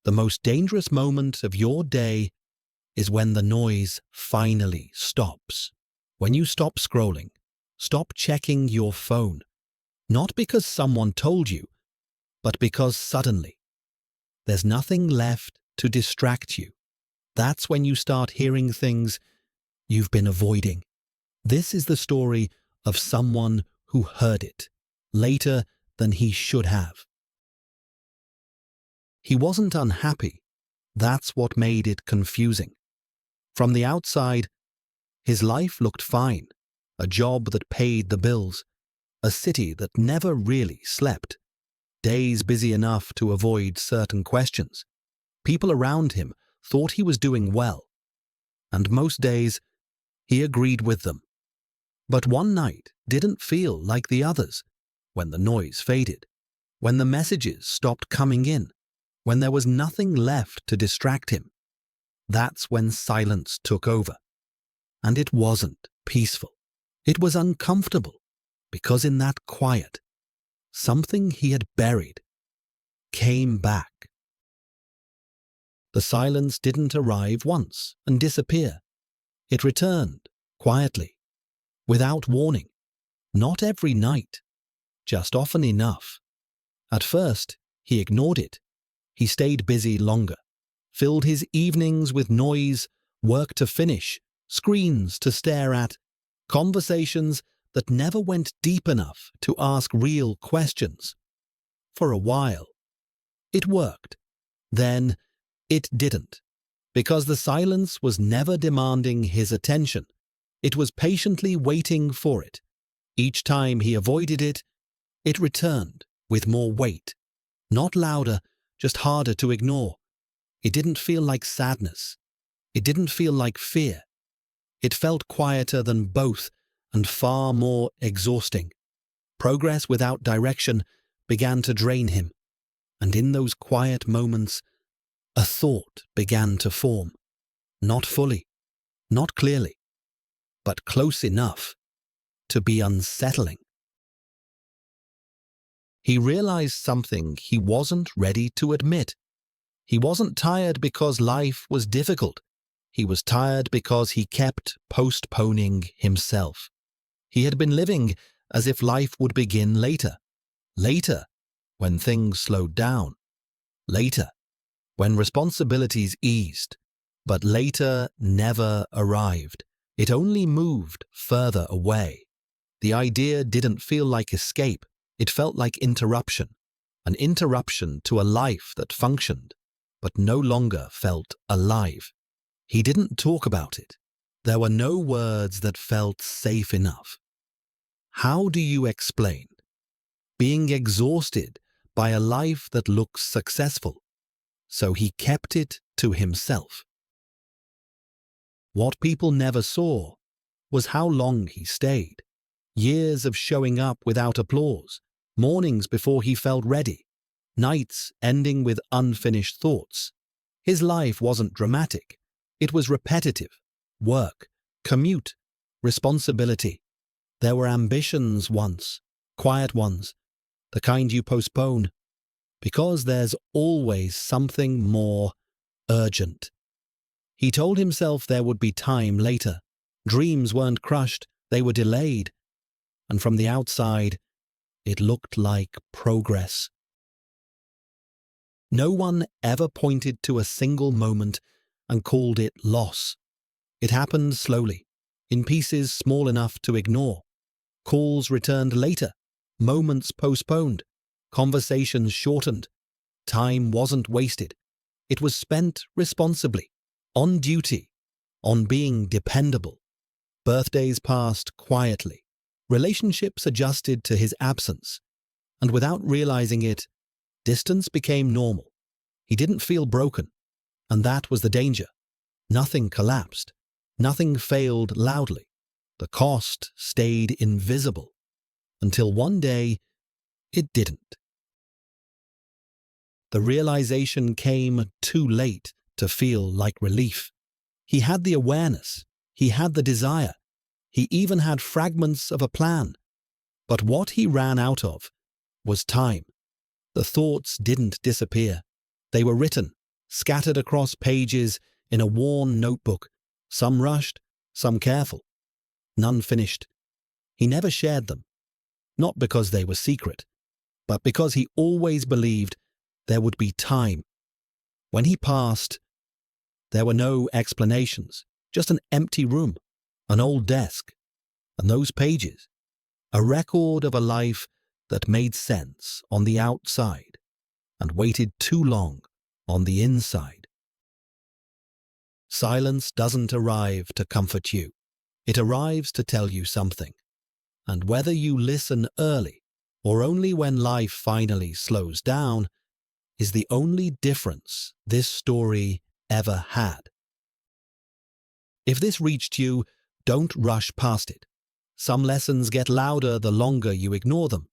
The most dangerous moment of your day is when the noise finally stops. When you stop scrolling, stop checking your phone, not because someone told you, but because suddenly there's nothing left to distract you. That's when you start hearing things you've been avoiding. This is the story of someone who heard it later than he should have. He wasn't unhappy. That's what made it confusing. From the outside, his life looked fine. A job that paid the bills. A city that never really slept. Days busy enough to avoid certain questions. People around him thought he was doing well. And most days, he agreed with them. But one night didn't feel like the others. When the noise faded. When the messages stopped coming in. When there was nothing left to distract him. That's when silence took over. And it wasn't peaceful. It was uncomfortable, because in that quiet, something he had buried came back. The silence didn't arrive once and disappear. It returned, quietly, without warning. Not every night, just often enough. At first, he ignored it. He stayed busy longer, filled his evenings with noise, work to finish, screens to stare at, conversations that never went deep enough to ask real questions. For a while, it worked. Then, it didn't, because the silence was never demanding his attention. It was patiently waiting for it. Each time he avoided it, it returned with more weight. Not louder, just harder to ignore. It didn't feel like sadness. It didn't feel like fear. It felt quieter than both and far more exhausting. Progress without direction began to drain him, and in those quiet moments, a thought began to form. Not fully, not clearly, but close enough to be unsettling. He realized something he wasn't ready to admit. He wasn't tired because life was difficult. He was tired because he kept postponing himself. He had been living as if life would begin later. Later, when things slowed down. Later, when responsibilities eased. But later never arrived. It only moved further away. The idea didn't feel like escape. It felt like interruption. An interruption to a life that functioned, but no longer felt alive. He didn't talk about it. There were no words that felt safe enough. How do you explain being exhausted by a life that looks successful? So he kept it to himself. What people never saw was how long he stayed. Years of showing up without applause, mornings before he felt ready, nights ending with unfinished thoughts. His life wasn't dramatic. It was repetitive. Work, commute, responsibility. There were ambitions once, quiet ones, the kind you postpone, because there's always something more urgent. He told himself there would be time later. Dreams weren't crushed, they were delayed. And from the outside, it looked like progress. No one ever pointed to a single moment and called it loss. It happened slowly, in pieces small enough to ignore. Calls returned later, moments postponed, conversations shortened. Time wasn't wasted. It was spent responsibly, on duty, on being dependable. Birthdays passed quietly. Relationships adjusted to his absence. And without realizing it, distance became normal. He didn't feel broken. And that was the danger. Nothing collapsed. Nothing failed loudly. The cost stayed invisible. Until one day, it didn't. The realization came too late to feel like relief. He had the awareness. He had the desire. He even had fragments of a plan. But what he ran out of was time. The thoughts didn't disappear. They were written, scattered across pages in a worn notebook, some rushed, some careful, none finished. He never shared them, not because they were secret, but because he always believed there would be time. When he passed, there were no explanations, just an empty room, an old desk, and those pages, a record of a life that made sense on the outside and waited too long on the inside. Silence doesn't arrive to comfort you. It arrives to tell you something. And whether you listen early or only when life finally slows down is the only difference this story ever had. If this reached you, don't rush past it. Some lessons get louder the longer you ignore them.